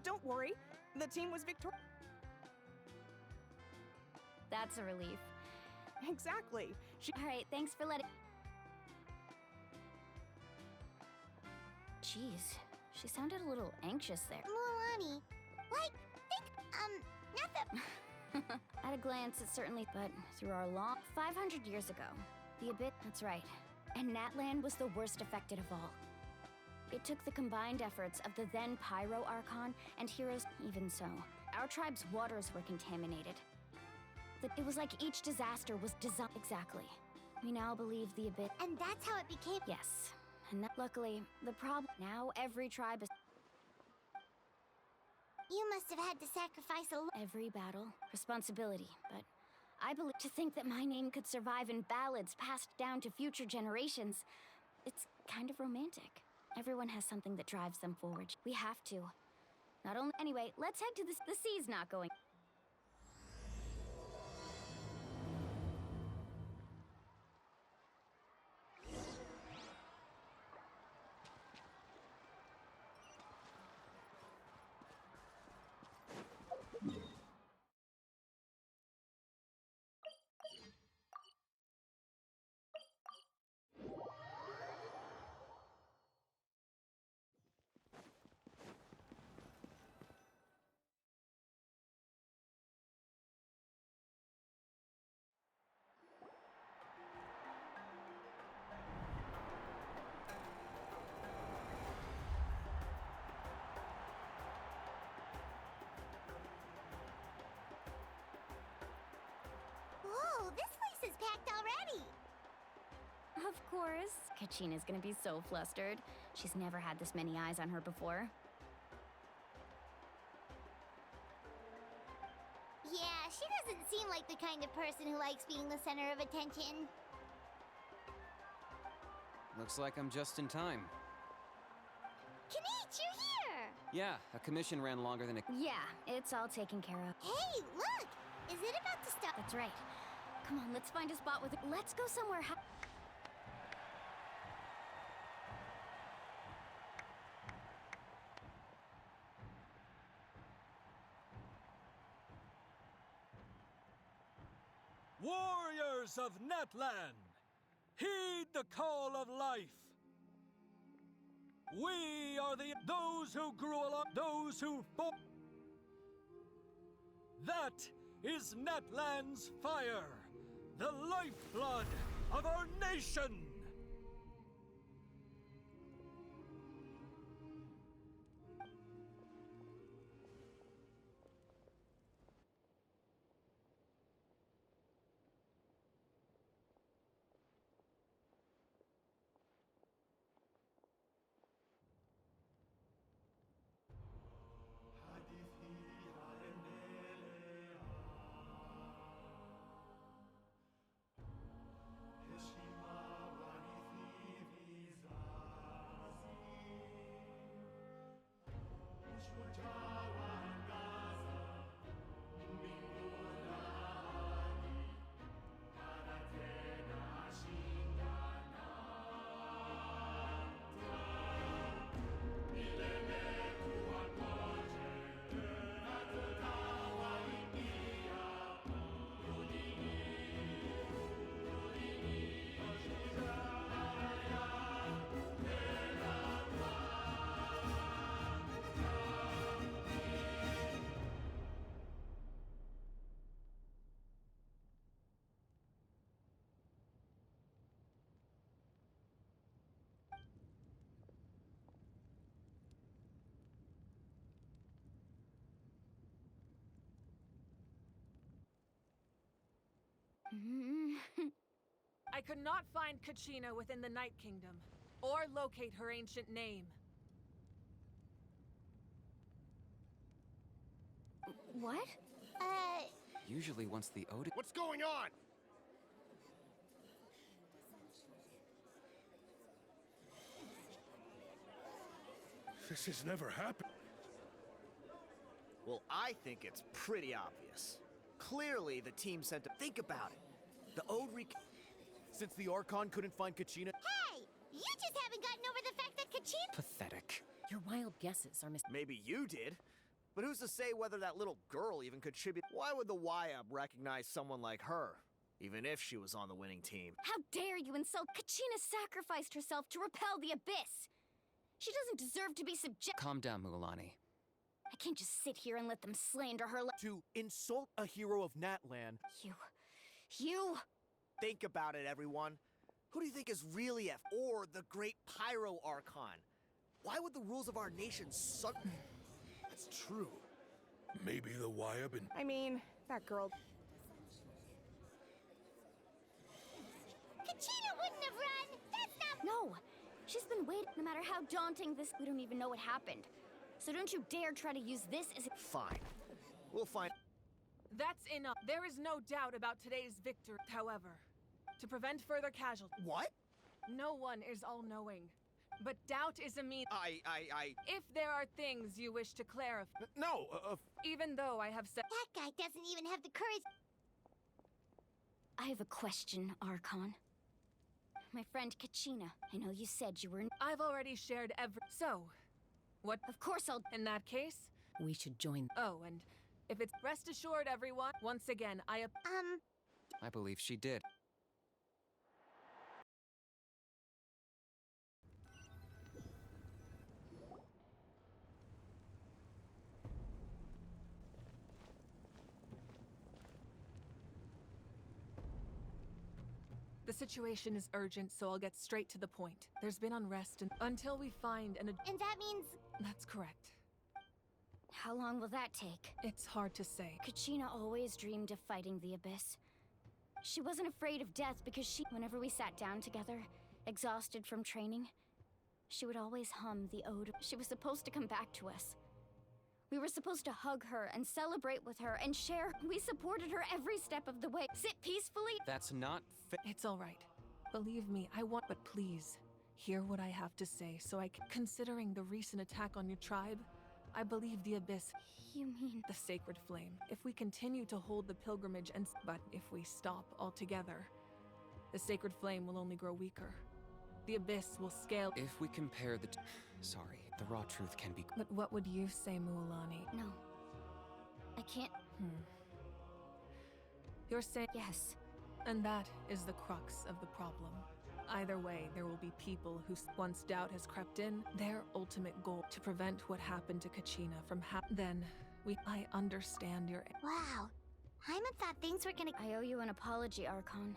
Don't worry, the team was victorious. That's a relief. Exactly. Alright, thanks for letting... Jeez, she sounded a little anxious there. Mualani, nothing. At a glance, it certainly... But through our long... 500 years ago, the Abyss... That's right. And Natlan was the worst affected of all. It took the combined efforts of the then Pyro Archon and heroes. Even so, our tribe's waters were contaminated. It was like each disaster was designed... Exactly. We now believe the Abyss... And that's how it became... Yes. And that, luckily, the problem... Now every tribe is... You must have had to sacrifice a lot. Every battle, responsibility, but I believe to think that my name could survive in ballads passed down to future generations. It's kind of romantic. Everyone has something that drives them forward. We have to. Not only... Anyway, let's head to the sea's not going... Whoa, this place is packed already. Of course. Kachina's gonna be so flustered. She's never had this many eyes on her before. Yeah, she doesn't seem like the kind of person who likes being the center of attention. Looks like I'm just in time. Kanich, you're here! Yeah, a commission ran longer than it... Yeah, it's all taken care of. Hey, look! Is it about to stop? That's right. Come on, let's find a spot with it. Let's go somewhere Warriors of Natlan, heed the call of life. We are those who grew along, those who fought. That is Natlan's fire, the lifeblood of our nation. I could not find Kachina within the Night Kingdom, or locate her ancient name. What? Usually once the Odin... What's going on? This has never happened. Well, I think it's pretty obvious. Clearly, the team sent to think about it. The Ode Since the Archon couldn't find Kachina... Hey! You just haven't gotten over the fact that Kachina... Pathetic. Your wild guesses are Maybe you did, But who's to say whether that little girl even contribute? Why would the YUB recognize someone like her, even if she was on the winning team? How dare you insult? Kachina sacrificed herself to repel the abyss. She doesn't deserve to be subject. Calm down, Mualani. I can't just sit here and let them slander her. To insult a hero of Natlan. You. Think about it, everyone. Who do you think is really or the great Pyro Archon? Why would the rules of our nation That's true. Maybe the YUB and I mean, that girl. Kachina wouldn't have run! That's not— No. She's been waiting. No matter how daunting this, we don't even know what happened. So don't you dare try to use this as a— Fine. We'll find. That's enough. There is no doubt about today's victory. However, to prevent further casualties, What? no one is all-knowing. But doubt is a mean. If there are things you wish to clarify, no, even though I have said— That guy doesn't even have the courage— I have a question, Archon. My friend Kachina, I know you said you were in— I've already shared So, what? Of course I'll— In that case, We should join. oh, and if it's— Rest assured, everyone, once again, I believe she did. The situation is urgent, so I'll get straight to the point. There's been unrest until we find an— And that means— That's correct. How long will that take? It's hard to say. Kachina always dreamed of fighting the abyss. She wasn't afraid of death because whenever we sat down together, exhausted from training, she would always hum the ode. She was supposed to come back to us. We were supposed to hug her and celebrate with her and share. We supported her every step of the way. Sit peacefully. That's not It's all right. Believe me, I want— But please, hear what I have to say so I can— Considering the recent attack on your tribe, I believe the abyss— You mean— the sacred flame. If we continue to hold the pilgrimage but if we stop altogether, the sacred flame will only grow weaker. The abyss will scale— If we compare the Sorry, the raw truth can be— But what would you say, Mualani? No. I can't— You're saying— Yes. And that is the crux of the problem. Either way, there will be people who, once doubt has crept in, their ultimate goal to prevent what happened to Kachina from Then, I understand your— Wow. Hyman thought things were gonna— I owe you an apology, Archon.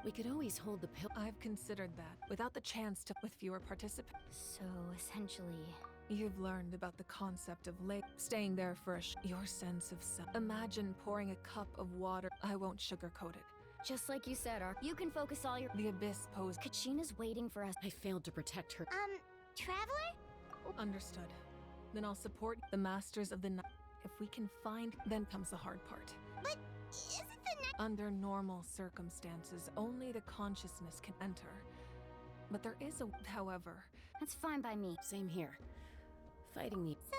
We could always hold the pill. I've considered that, without the chance to— With fewer participants. So, essentially... You've learned about the concept of staying there for your sense of self. Imagine pouring a cup of water. I won't sugarcoat it. Just like you said, you can focus all your— The abyss posed— Kachina's waiting for us. I failed to protect her. Traveler? Understood. Then I'll support the Masters of the Night. If we can find— Then comes the hard part. But isn't the night— Under normal circumstances, only the consciousness can enter. But there is however. That's fine by me. Same here. Fighting the— So,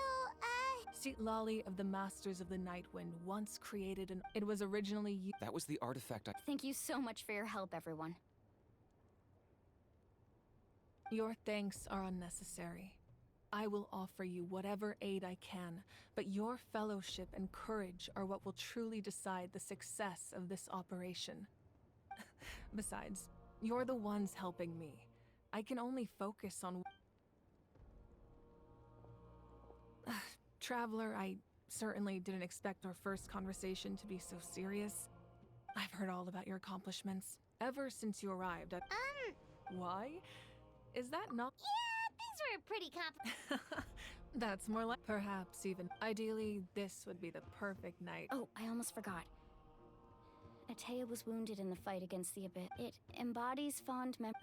Seat Lolly of the Masters of the Nightwind once created It was originally That was the artifact Thank you so much for your help, everyone. Your thanks are unnecessary. I will offer you whatever aid I can, but your fellowship and courage are what will truly decide the success of this operation. Besides, you're the ones helping me. I can only focus on— Traveler, I certainly didn't expect our first conversation to be so serious. I've heard all about your accomplishments ever since you arrived at— Why? Is that not— yeah, things were pretty That's more like— Perhaps even— Ideally, this would be the perfect night. Oh, I almost forgot. Atea was wounded in the fight against the Abyss. It embodies fond mem—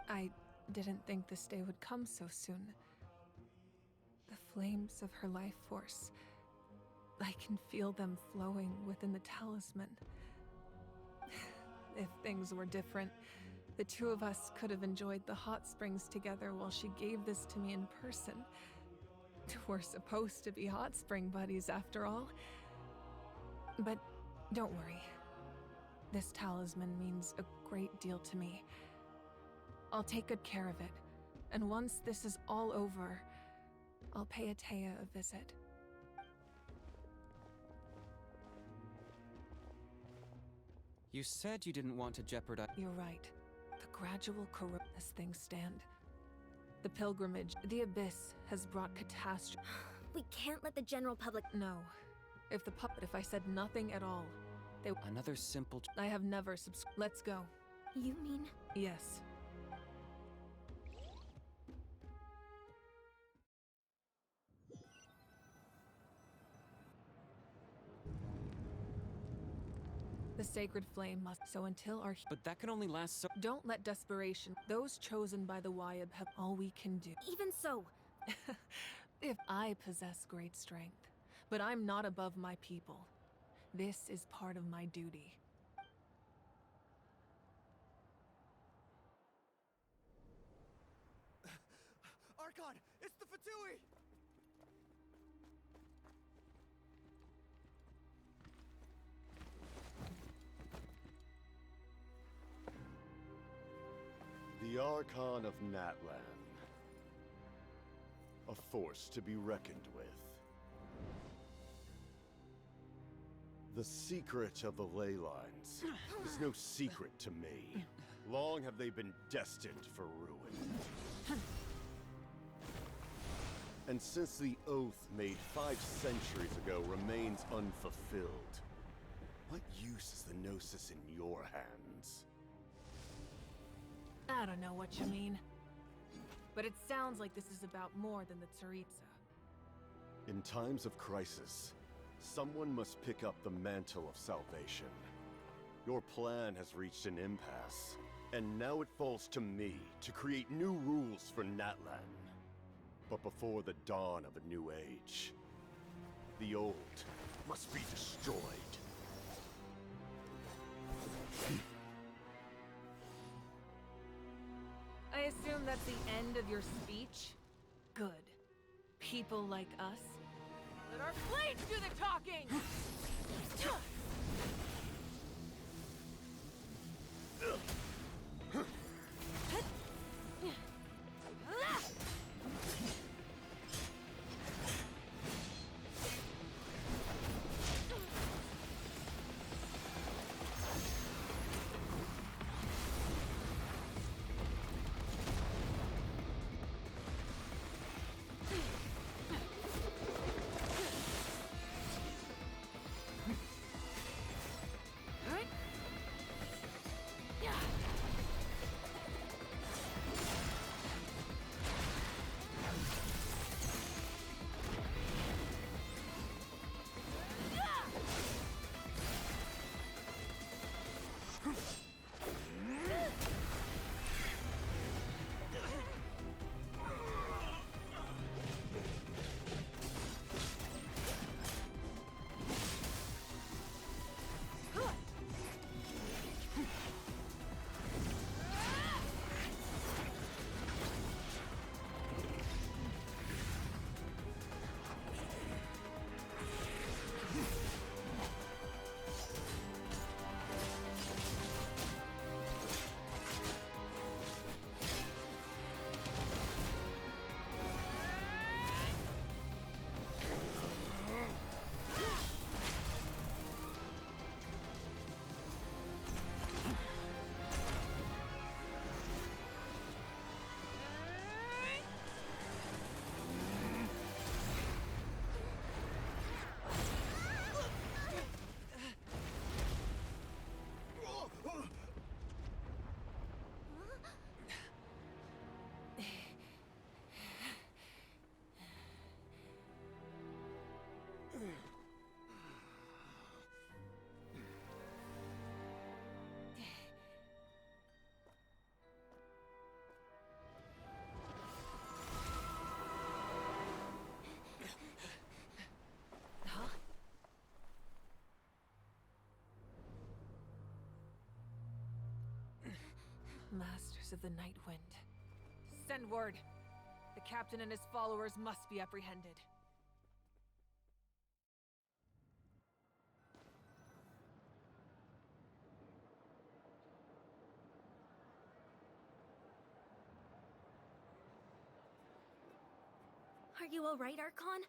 I didn't think this day would come so soon. The flames of her life force. I can feel them flowing within the talisman. If things were different, the two of us could have enjoyed the hot springs together while she gave this to me in person. We're supposed to be hot spring buddies after all. But don't worry. This talisman means a great deal to me. I'll take good care of it. And once this is all over, I'll pay Atea a visit. You said you didn't want to jeopardize. You're right. The gradual corruption as things stand. The pilgrimage, the abyss, has brought catastrophe. We can't let the general public. No. If I said nothing at all, they. Another simple. I have never Let's go. You mean? Yes. The sacred flame must. So until our. But that can only last so. Don't let desperation. Those chosen by the Wyab have all we can do. Even so. If I possess great strength, but I'm not above my people. This is part of my duty. Archon, it's the Fatui! The Archon of Natlan. A force to be reckoned with. The secret of the ley lines is no secret to me. Long have they been destined for ruin. And since the oath made 5 centuries ago remains unfulfilled, what use is the Gnosis in your hands? I don't know what you mean. But it sounds like this is about more than the Tsaritsa. In times of crisis, someone must pick up the mantle of salvation. Your plan has reached an impasse, and now it falls to me to create new rules for Natlan. But before the dawn of a new age, the old must be destroyed. I assume that's the end of your speech? Good. People like us. Let our blades do the talking! Masters of the Night Wind. Send word. The captain and his followers must be apprehended. Are you alright, Archon?